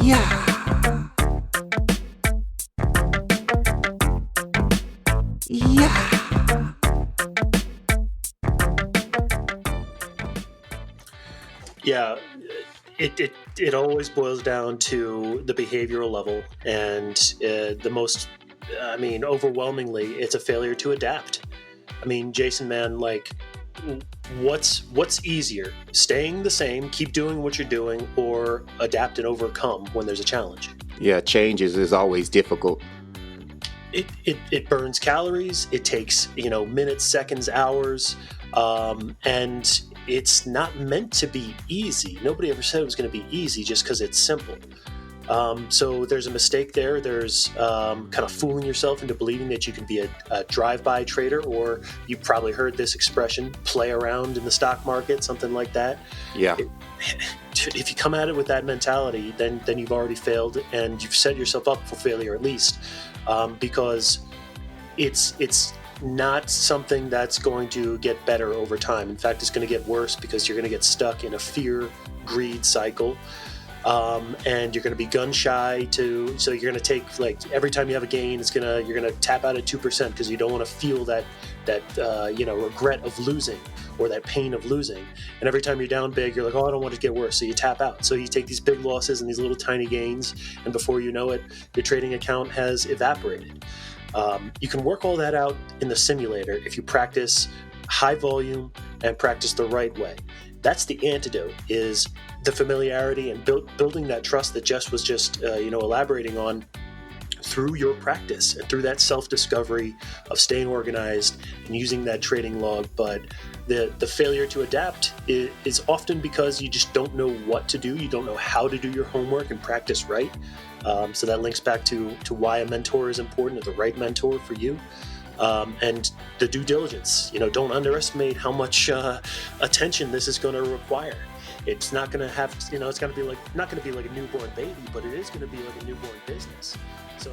Yeah. Yeah. Yeah, it always boils down to the behavioral level, and overwhelmingly, it's a failure to adapt. I mean, Jason, man, like, what's easier? Staying the same, keep doing what you're doing, or adapt and overcome when there's a challenge? Yeah, changes is always difficult. It burns calories. It takes minutes, seconds, hours, and it's not meant to be easy. Nobody ever said it was going to be easy just because it's simple. So there's a mistake there. There's kind of fooling yourself into believing that you can be a drive-by trader, or you probably heard this expression, play around in the stock market, something like that. Yeah. If you come at it with that mentality, then you've already failed, and you've set yourself up for failure at least, because it's not something that's going to get better over time. In fact, it's going to get worse because you're going to get stuck in a fear, greed cycle. And you're going to be gun shy so you're going to take, like, every time you have a gain, you're going to tap out at 2% because you don't want to feel that regret of losing or that pain of losing. And every time you're down big, you're like, oh, I don't want it to get worse. So you tap out. So you take these big losses and these little tiny gains, and before you know it, your trading account has evaporated. You can work all that out in the simulator if you practice high volume and practice the right way. That's the antidote, is the familiarity and building that trust that Jess was just elaborating on through your practice and through that self-discovery of staying organized and using that trading log. But the failure to adapt is often because you just don't know what to do. You don't know how to do your homework and practice right. So that links back to why a mentor is important, or the right mentor for you. And the due diligence, don't underestimate how much attention this is going to require. It's not going to have, it's going to be not going to be like a newborn baby, but it is going to be like a newborn business. So